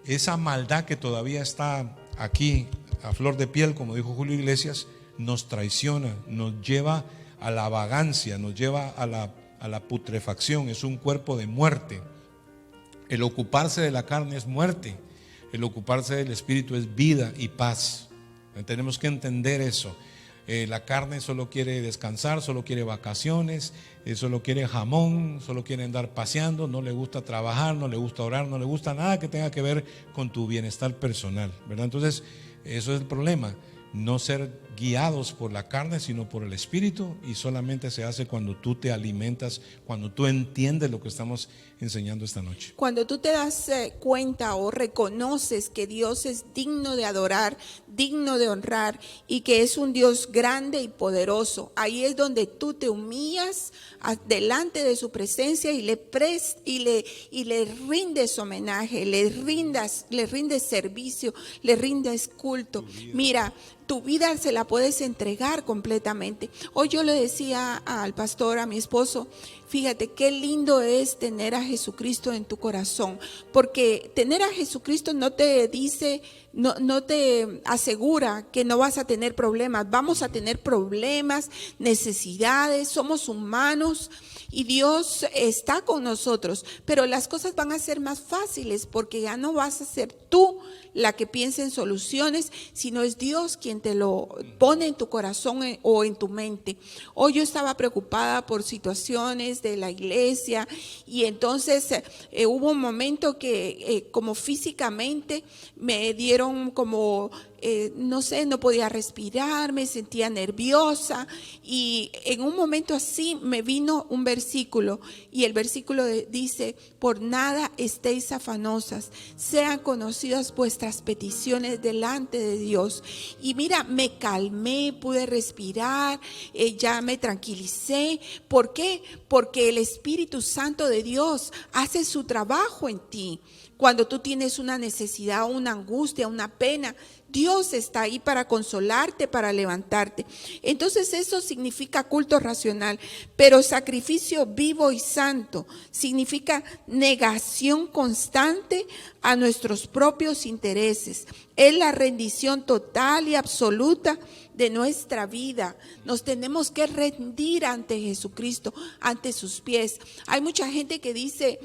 esa maldad que todavía está aquí a flor de piel, como dijo Julio Iglesias, nos traiciona, nos lleva a la vagancia, nos lleva a la putrefacción, es un cuerpo de muerte. El ocuparse de la carne es muerte, el ocuparse del Espíritu es vida y paz. Tenemos que entender eso. La carne solo quiere descansar, solo quiere vacaciones, solo quiere jamón, solo quiere andar paseando, no le gusta trabajar, no le gusta orar, no le gusta nada que tenga que ver con tu bienestar personal, ¿verdad? Entonces, eso es el problema, no ser guiados por la carne, sino por el Espíritu, y solamente se hace cuando tú te alimentas, cuando tú entiendes lo que estamos enseñando esta noche. Cuando tú te das cuenta o reconoces que Dios es digno de adorar, digno de honrar y que es un Dios grande y poderoso, ahí es donde tú te humillas delante de su presencia y le rindes homenaje, le rindes servicio, le rindes culto. Mira, tu vida se la puedes entregar completamente. Hoy yo le decía al pastor, a mi esposo, fíjate qué lindo es tener a Jesucristo en tu corazón, porque tener a Jesucristo no te dice, no te asegura que no vas a tener problemas. Vamos a tener problemas, necesidades, somos humanos y Dios está con nosotros, pero las cosas van a ser más fáciles porque ya no vas a ser tú la que piensa en soluciones, sino es Dios quien te lo pone en tu corazón o en tu mente. Hoy yo estaba preocupada por situaciones de la iglesia y entonces hubo un momento que como físicamente me dieron como no sé, no podía respirar, me sentía nerviosa y en un momento así me vino un versículo y el versículo dice: por nada estéis afanosas, sean conocidas vuestras peticiones delante de Dios. Y mira, me calmé, pude respirar, ya me tranquilicé. ¿Por qué? Porque el Espíritu Santo de Dios hace su trabajo en ti. Cuando tú tienes una necesidad, una angustia, una pena, Dios está ahí para consolarte, para levantarte. Entonces eso significa culto racional, pero sacrificio vivo y santo significa negación constante a nuestros propios intereses. Es la rendición total y absoluta de nuestra vida. Nos tenemos que rendir ante Jesucristo, ante sus pies. Hay mucha gente que dice: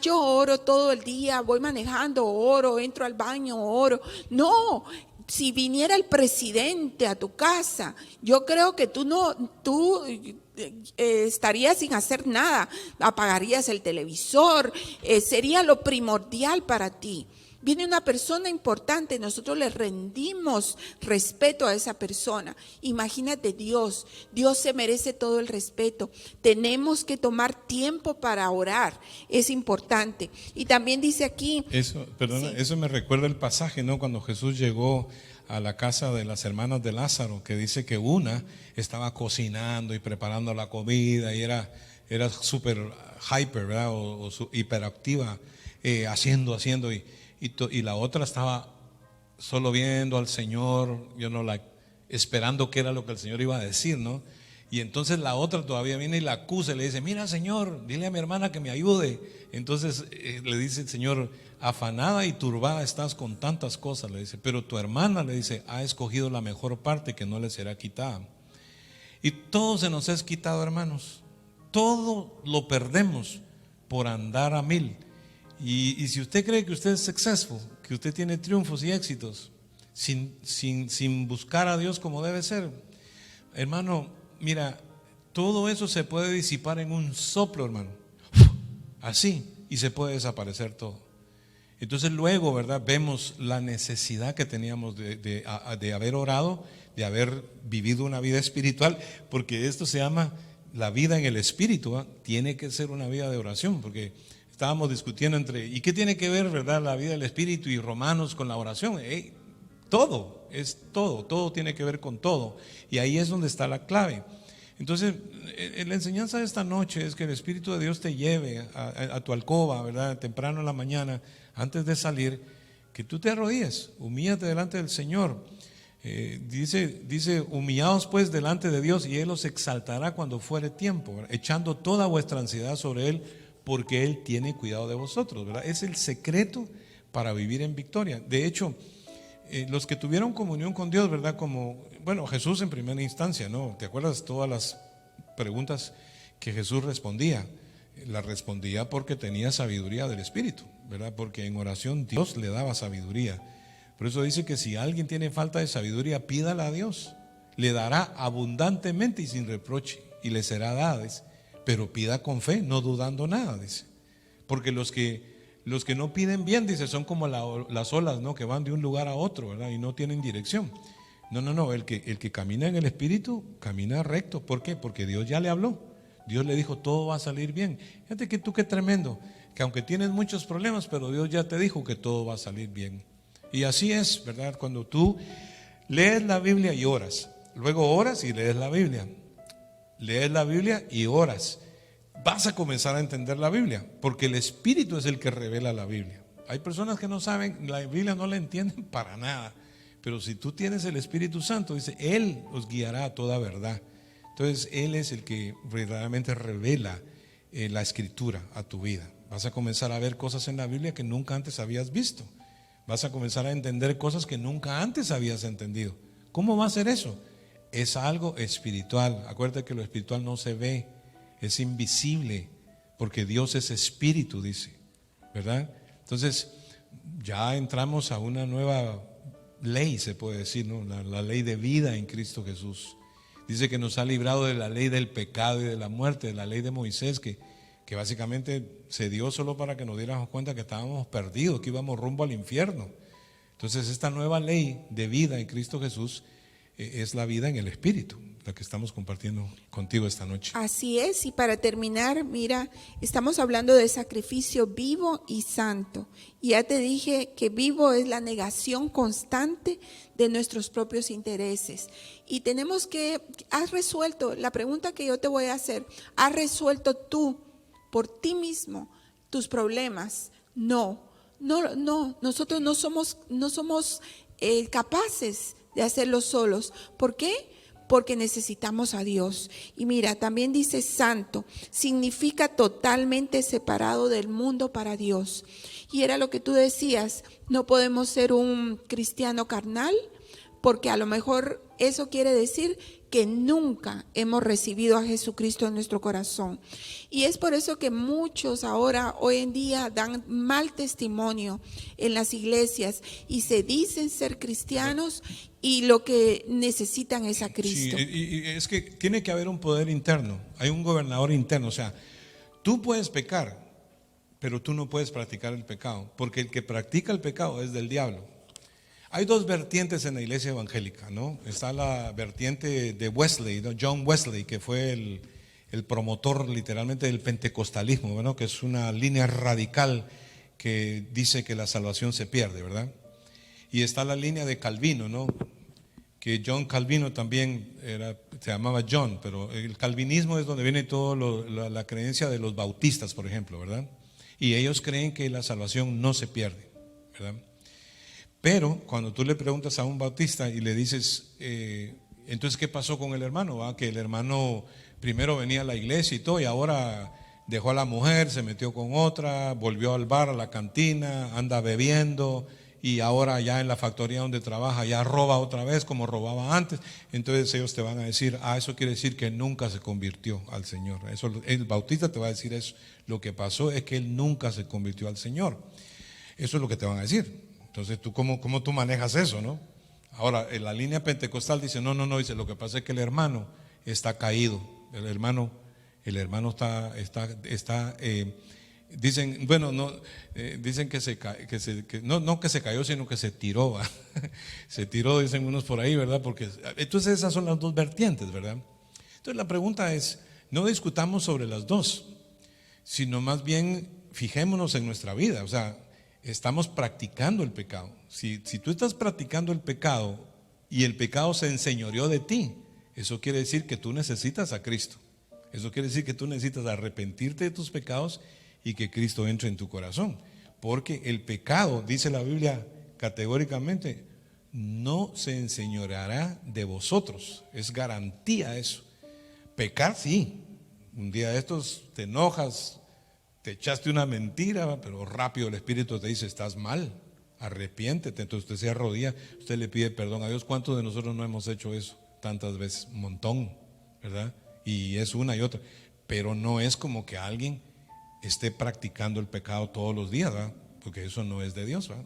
yo oro todo el día, voy manejando, oro, entro al baño, oro. No, si viniera el presidente a tu casa, yo creo que tú estarías sin hacer nada, apagarías el televisor, sería lo primordial para ti. Viene una persona importante, nosotros le rendimos respeto a esa persona. Imagínate Dios se merece todo el respeto. Tenemos que tomar tiempo para orar, es importante. Y también dice aquí… Eso me recuerda el pasaje, ¿no? Cuando Jesús llegó a la casa de las hermanas de Lázaro, que dice que una estaba cocinando y preparando la comida y era súper hyper, ¿verdad? O hiperactiva, haciendo y la otra estaba solo viendo al Señor, esperando qué era lo que el Señor iba a decir, ¿no? Y entonces la otra todavía viene y la acusa y le dice: mira, Señor, dile a mi hermana que me ayude. Entonces le dice el Señor: afanada y turbada estás con tantas cosas, le dice, pero tu hermana, le dice, ha escogido la mejor parte que no le será quitada. Y todo se nos es quitado, hermanos. Todo lo perdemos por andar a mil. Y si usted cree que usted es successful, que usted tiene triunfos y éxitos sin buscar a Dios como debe ser, hermano, mira, todo eso se puede disipar en un soplo, hermano, así, y se puede desaparecer todo. Entonces luego, ¿verdad?, vemos la necesidad que teníamos de haber orado, de haber vivido una vida espiritual, porque esto se llama la vida en el Espíritu, ¿eh? Tiene que ser una vida de oración, porque estábamos discutiendo ¿y qué tiene que ver, verdad, la vida del Espíritu y Romanos con la oración? Todo tiene que ver con todo, y ahí es donde está la clave. Entonces, la enseñanza de esta noche es que el Espíritu de Dios te lleve a tu alcoba, ¿verdad?, temprano en la mañana, antes de salir, que tú te arrodilles, humíllate delante del Señor. Dice, humillaos pues delante de Dios y Él os exaltará cuando fuere tiempo, ¿verdad? Echando toda vuestra ansiedad sobre Él, porque Él tiene cuidado de vosotros, ¿verdad? Es el secreto para vivir en victoria. De hecho, los que tuvieron comunión con Dios, ¿verdad? Como, bueno, Jesús en primera instancia, ¿no? ¿Te acuerdas todas las preguntas que Jesús respondía? Las respondía porque tenía sabiduría del Espíritu, ¿verdad? Porque en oración Dios le daba sabiduría. Por eso dice que si alguien tiene falta de sabiduría, pídala a Dios. Le dará abundantemente y sin reproche, y le será dada, dice. Pero pida con fe, no dudando nada, dice. Porque los que no piden bien, dice, son como las olas, ¿no? Que van de un lugar a otro, ¿verdad? Y no tienen dirección. No, el que camina en el Espíritu, camina recto. ¿Por qué? Porque Dios ya le habló. Dios le dijo, todo va a salir bien. Fíjate que tú qué tremendo, que aunque tienes muchos problemas, pero Dios ya te dijo que todo va a salir bien. Y así es, ¿verdad? Cuando tú lees la Biblia y oras, luego oras y lees la Biblia y oras, vas a comenzar a entender la Biblia, porque el Espíritu es el que revela la Biblia. Hay personas que no saben, la Biblia no la entienden para nada, pero si tú tienes el Espíritu Santo, dice, Él os guiará a toda verdad. Entonces Él es el que verdaderamente revela la Escritura a tu vida. Vas a comenzar a ver cosas en la Biblia que nunca antes habías visto. Vas a comenzar a entender cosas que nunca antes habías entendido. ¿Cómo va a ser eso? Es algo espiritual. Acuérdate que lo espiritual no se ve, es invisible, porque Dios es espíritu, dice, ¿verdad? Entonces ya entramos a una nueva ley, se puede decir, ¿no? La ley de vida en Cristo Jesús. Dice que nos ha librado de la ley del pecado y de la muerte, de la ley de Moisés, que básicamente se dio solo para que nos diéramos cuenta que estábamos perdidos, que íbamos rumbo al infierno. Entonces esta nueva ley de vida en Cristo Jesús es la vida en el Espíritu, la que estamos compartiendo contigo esta noche. Así es, y para terminar, mira, estamos hablando de sacrificio vivo y santo. Y ya te dije que vivo es la negación constante de nuestros propios intereses. Y tenemos que, has resuelto, la pregunta que yo te voy a hacer, ¿has resuelto tú por ti mismo tus problemas? No, nosotros no somos capaces de hacerlo solos. ¿Por qué? Porque necesitamos a Dios. Y mira, también dice santo, significa totalmente separado del mundo para Dios. Y era lo que tú decías, no podemos ser un cristiano carnal, porque a lo mejor eso quiere decir que nunca hemos recibido a Jesucristo en nuestro corazón. Y es por eso que muchos ahora, hoy en día, dan mal testimonio en las iglesias y se dicen ser cristianos y lo que necesitan es a Cristo. Sí, y es que tiene que haber un poder interno, hay un gobernador interno. O sea, tú puedes pecar, pero tú no puedes practicar el pecado, porque el que practica el pecado es del diablo. Hay dos vertientes en la iglesia evangélica, ¿no? Está la vertiente de Wesley, ¿no? John Wesley, que fue el promotor literalmente del pentecostalismo, ¿no? Que es una línea radical que dice que la salvación se pierde, ¿verdad? Y está la línea de Calvino, ¿no? Que John Calvino también se llamaba John, pero el calvinismo es donde viene toda la creencia de los bautistas, por ejemplo, ¿verdad? Y ellos creen que la salvación no se pierde, ¿verdad? Pero cuando tú le preguntas a un bautista y le dices, entonces ¿qué pasó con el hermano? ¿Va? Que el hermano primero venía a la iglesia y todo, y ahora dejó a la mujer, se metió con otra, volvió al bar, a la cantina, anda bebiendo, y ahora ya en la factoría donde trabaja ya roba otra vez como robaba antes. Entonces ellos te van a decir, eso quiere decir que nunca se convirtió al Señor. Eso, el bautista te va a decir eso. Lo que pasó es que él nunca se convirtió al Señor. Eso es lo que te van a decir. Entonces, ¿cómo tú manejas eso, no? Ahora, en la línea pentecostal dice, no, dice, lo que pasa es que el hermano está caído. El hermano está dicen, bueno, no, dicen que se cayó, sino que se tiró, ¿va? Se tiró, dicen unos por ahí, ¿verdad? Porque entonces esas son las dos vertientes, ¿verdad? Entonces la pregunta es, no discutamos sobre las dos, sino más bien fijémonos en nuestra vida. O sea, estamos practicando el pecado. Si tú estás practicando el pecado y el pecado se enseñoreó de ti, eso quiere decir que tú necesitas a Cristo. Eso quiere decir que tú necesitas arrepentirte de tus pecados y que Cristo entre en tu corazón. Porque el pecado, dice la Biblia, categóricamente, no se enseñoreará de vosotros. Es garantía eso. Pecar sí. Un día de estos te enojas, te echaste una mentira, pero rápido el Espíritu te dice, estás mal, arrepiéntete. Entonces usted se arrodilla, usted le pide perdón a Dios. ¿Cuántos de nosotros no hemos hecho eso tantas veces? Un montón, ¿verdad? Y es una y otra. Pero no es como que alguien esté practicando el pecado todos los días, ¿verdad? Porque eso no es de Dios, ¿verdad?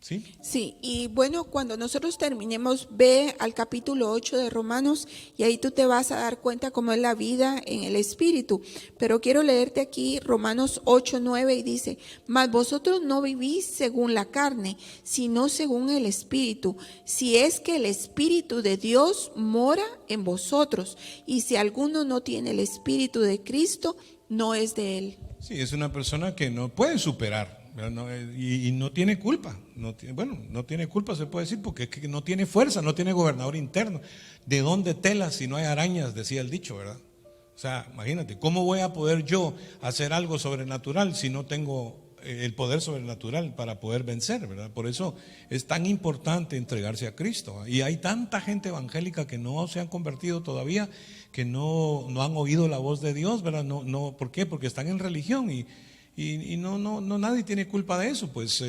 ¿Sí? Sí, y bueno, cuando nosotros terminemos, ve al capítulo 8 de Romanos y ahí tú te vas a dar cuenta cómo es la vida en el Espíritu. Pero quiero leerte aquí Romanos 8:9 y dice, mas vosotros no vivís según la carne, sino según el Espíritu, si es que el Espíritu de Dios mora en vosotros, y si alguno no tiene el Espíritu de Cristo, no es de él. Sí, es una persona que no puede superar. Y no tiene culpa, no tiene culpa, se puede decir, porque es que no tiene fuerza, no tiene gobernador interno. ¿De dónde telas si no hay arañas? Decía el dicho, ¿verdad? O sea, imagínate, ¿cómo voy a poder yo hacer algo sobrenatural si no tengo el poder sobrenatural para poder vencer, ¿verdad? Por eso es tan importante entregarse a Cristo. Y hay tanta gente evangélica que no se han convertido todavía, que no han oído la voz de Dios, ¿verdad? ¿Por qué? Porque están en religión y nadie tiene culpa de eso, pues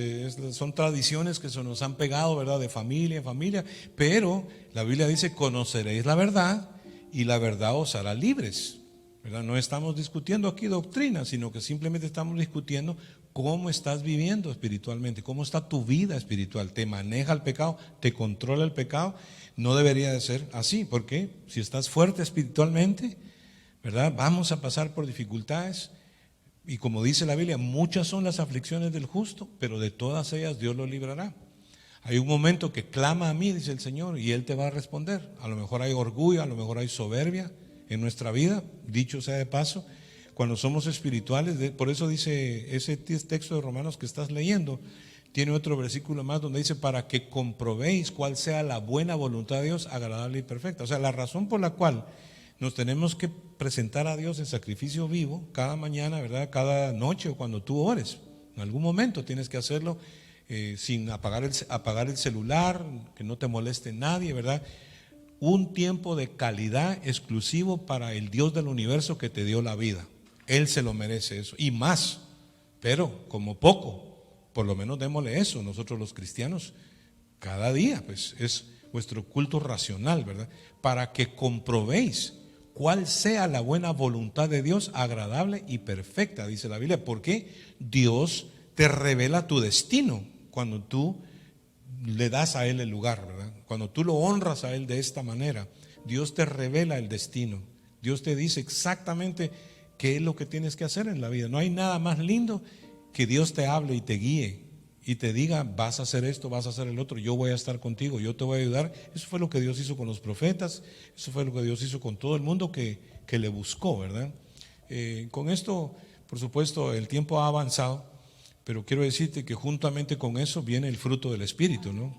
son tradiciones que se nos han pegado, ¿verdad? De familia en familia, pero la Biblia dice, conoceréis la verdad y la verdad os hará libres, ¿verdad? No estamos discutiendo aquí doctrina, sino que simplemente estamos discutiendo cómo estás viviendo espiritualmente, cómo está tu vida espiritual. ¿Te maneja el pecado? ¿Te controla el pecado? No debería de ser así, porque si estás fuerte espiritualmente, ¿verdad? Vamos a pasar por dificultades. Y como dice la Biblia, muchas son las aflicciones del justo, pero de todas ellas Dios lo librará. Hay un momento que clama a mí, dice el Señor, y Él te va a responder. A lo mejor hay orgullo, a lo mejor hay soberbia en nuestra vida, dicho sea de paso, cuando somos espirituales. Por eso dice ese texto de Romanos que estás leyendo, tiene otro versículo más donde dice, para que comprobéis cuál sea la buena voluntad de Dios, agradable y perfecta. O sea, la razón por la cual nos tenemos que presentar a Dios en sacrificio vivo cada mañana, ¿verdad? Cada noche o cuando tú ores. En algún momento tienes que hacerlo sin apagar el celular, que no te moleste nadie, ¿verdad? Un tiempo de calidad exclusivo para el Dios del universo que te dio la vida. Él se lo merece eso y más, pero como poco, por lo menos démosle eso. Nosotros los cristianos, cada día, pues es vuestro culto racional, ¿verdad? Para que comprobéis cuál sea la buena voluntad de Dios, agradable y perfecta, dice la Biblia, porque Dios te revela tu destino cuando tú le das a Él el lugar, ¿verdad? Cuando tú lo honras a Él de esta manera, Dios te revela el destino. Dios te dice exactamente qué es lo que tienes que hacer en la vida. No hay nada más lindo que Dios te hable y te guíe y te diga, vas a hacer esto, vas a hacer el otro, yo voy a estar contigo, yo te voy a ayudar. Eso fue lo que Dios hizo con los profetas, eso fue lo que Dios hizo con todo el mundo que le buscó, ¿verdad? Con esto, por supuesto, el tiempo ha avanzado, pero quiero decirte que juntamente con eso viene el fruto del Espíritu, ¿no?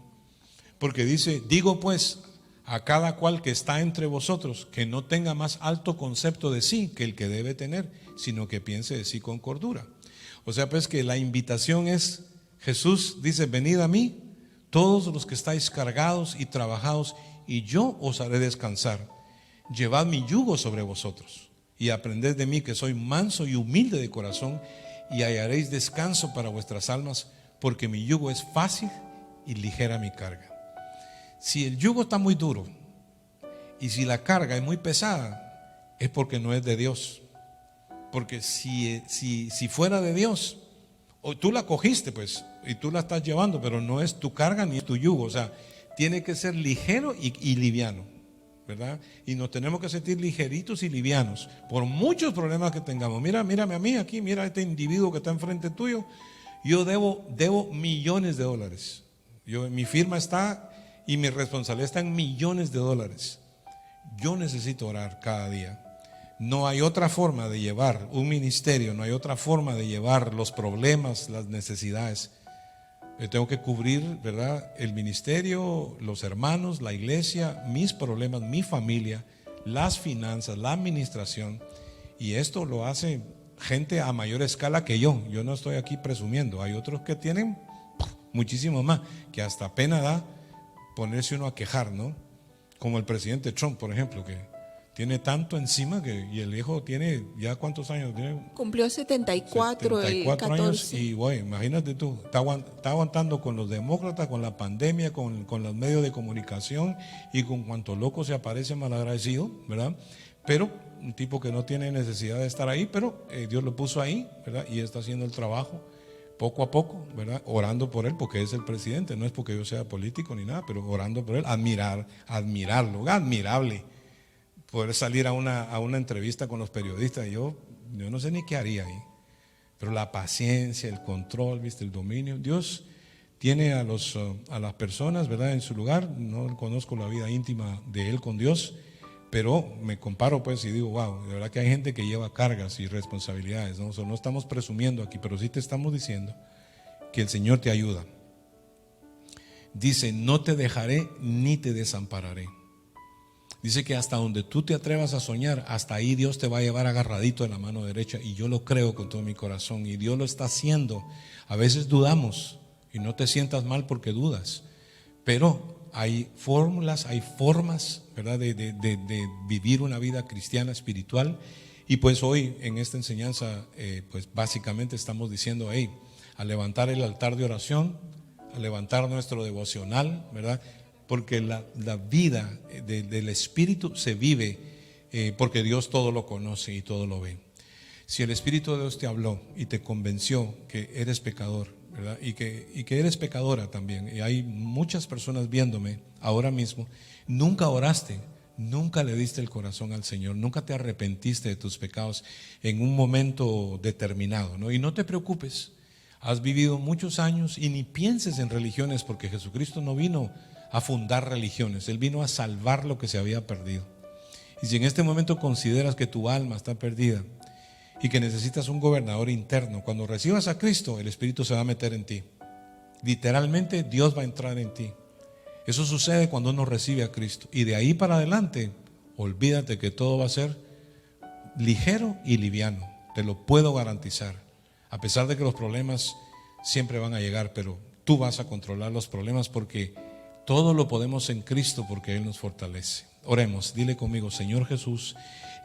Porque dice, digo pues a cada cual que está entre vosotros, que no tenga más alto concepto de sí que el que debe tener, sino que piense de sí con cordura. O sea, pues que la invitación es, Jesús dice, venid a mí, todos los que estáis cargados y trabajados, y yo os haré descansar. Llevad mi yugo sobre vosotros, y aprended de mí, que soy manso y humilde de corazón, y hallaréis descanso para vuestras almas, porque mi yugo es fácil y ligera mi carga. Si el yugo está muy duro, y si la carga es muy pesada, es porque no es de Dios. Porque si fuera de Dios, o tú la cogiste pues, y tú la estás llevando, pero no es tu carga ni es tu yugo. O sea, tiene que ser ligero y liviano, ¿verdad? Y nos tenemos que sentir ligeritos y livianos por muchos problemas que tengamos. Mírame a mí aquí, mira a este individuo que está enfrente tuyo. Yo debo millones de dólares. Mi firma está y mi responsabilidad está en millones de dólares. Yo necesito orar cada día. No hay otra forma de llevar un ministerio, no hay otra forma de llevar los problemas, las necesidades. Yo tengo que cubrir, ¿verdad?, el ministerio, los hermanos, la iglesia, mis problemas, mi familia, las finanzas, la administración. Y esto lo hace gente a mayor escala que yo. Yo no estoy aquí presumiendo. Hay otros que tienen muchísimo más, que hasta pena da ponerse uno a quejar, ¿no? Como el presidente Trump, por ejemplo, que tiene tanto encima y el viejo tiene, ¿ya cuántos años tiene? Cumplió 74 el 74 años 14. y bueno, imagínate tú, está aguantando con los demócratas, con la pandemia, con los medios de comunicación y con cuanto loco se aparece malagradecido, ¿verdad? Pero un tipo que no tiene necesidad de estar ahí, pero Dios lo puso ahí, ¿verdad? Y está haciendo el trabajo poco a poco, ¿verdad? Orando por él porque es el presidente, no es porque yo sea político ni nada, pero orando por él, admirarlo, admirable. Poder salir a una entrevista con los periodistas, yo no sé ni qué haría ahí, pero la paciencia, el control, ¿viste? El dominio. Dios tiene a las personas, ¿verdad?, en su lugar. No conozco la vida íntima de él con Dios, pero me comparo pues y digo, wow, de verdad que hay gente que lleva cargas y responsabilidades, ¿no? No estamos presumiendo aquí, pero sí te estamos diciendo que el Señor te ayuda. Dice, no te dejaré ni te desampararé. Dice que hasta donde tú te atrevas a soñar, hasta ahí Dios te va a llevar agarradito de la mano derecha, y yo lo creo con todo mi corazón, y Dios lo está haciendo. A veces dudamos, y no te sientas mal porque dudas, pero hay fórmulas, hay formas, ¿verdad?, de vivir una vida cristiana espiritual. Y pues hoy en esta enseñanza pues básicamente estamos diciendo, hey, a levantar el altar de oración, a levantar nuestro devocional, ¿verdad? Porque la vida del Espíritu se vive porque Dios todo lo conoce y todo lo ve. Si el Espíritu de Dios te habló y te convenció que eres pecador, ¿verdad?, y que eres pecadora también, y hay muchas personas viéndome ahora mismo, nunca oraste, nunca le diste el corazón al Señor, nunca te arrepentiste de tus pecados en un momento determinado, ¿no? Y no te preocupes, has vivido muchos años y ni pienses en religiones, porque Jesucristo no vino a fundar religiones, Él vino a salvar lo que se había perdido. Y si en este momento consideras que tu alma está perdida y que necesitas un gobernador interno, cuando recibas a Cristo, el Espíritu se va a meter en ti. Literalmente Dios va a entrar en ti. Eso sucede cuando uno recibe a Cristo, y de ahí para adelante olvídate que todo va a ser ligero y liviano, te lo puedo garantizar. A pesar de que los problemas siempre van a llegar, pero tú vas a controlar los problemas, porque todo lo podemos en Cristo, porque Él nos fortalece. Oremos, dile conmigo: Señor Jesús,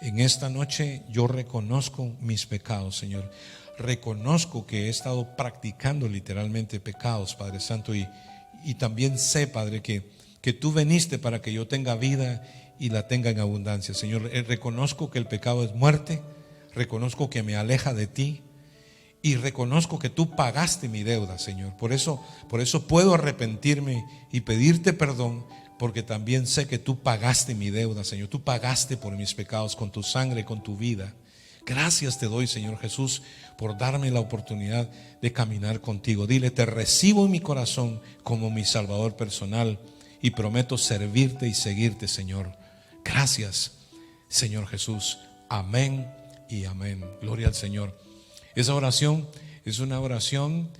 en esta noche yo reconozco mis pecados, Señor. Reconozco que he estado practicando literalmente pecados, Padre Santo, y también sé, Padre, que tú viniste para que yo tenga vida y la tenga en abundancia, Señor. Reconozco que el pecado es muerte, reconozco que me aleja de ti, y reconozco que tú pagaste mi deuda, Señor. Por eso puedo arrepentirme y pedirte perdón, porque también sé que tú pagaste mi deuda, Señor. Tú pagaste por mis pecados con tu sangre, con tu vida. Gracias te doy, Señor Jesús, por darme la oportunidad de caminar contigo. Dile: te recibo en mi corazón como mi Salvador personal, y prometo servirte y seguirte, Señor. Gracias, Señor Jesús. Amén y amén. Gloria al Señor. Esa oración es una oración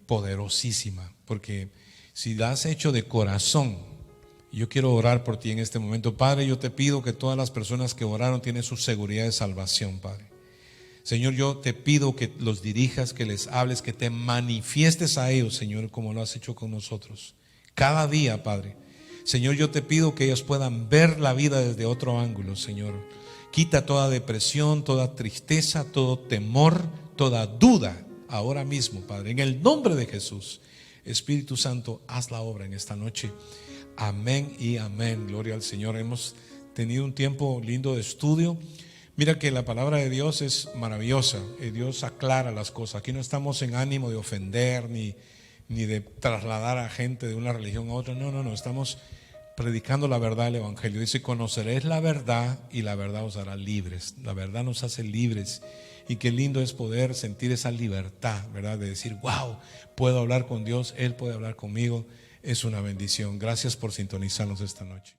poderosísima, porque si la has hecho de corazón, yo quiero orar por ti en este momento. Padre, yo te pido que todas las personas que oraron tienen su seguridad de salvación, Padre. Señor, yo te pido que los dirijas, que les hables, que te manifiestes a ellos, Señor, como lo has hecho con nosotros cada día, Padre. Señor, yo te pido que ellos puedan ver la vida desde otro ángulo, Señor. Quita toda depresión, toda tristeza, todo temor, toda duda ahora mismo, Padre, en el nombre de Jesús. Espíritu Santo, haz la obra en esta noche. Amén y amén. Gloria al Señor. Hemos tenido un tiempo lindo de estudio. Mira que la palabra de Dios es maravillosa. Dios aclara las cosas. Aquí no estamos en ánimo de ofender ni de trasladar a gente de una religión a otra. No. Estamos predicando la verdad del Evangelio. Dice: conoceréis la verdad y la verdad os hará libres. La verdad nos hace libres, y qué lindo es poder sentir esa libertad, ¿verdad? De decir: wow, puedo hablar con Dios, Él puede hablar conmigo. Es una bendición. Gracias por sintonizarnos esta noche.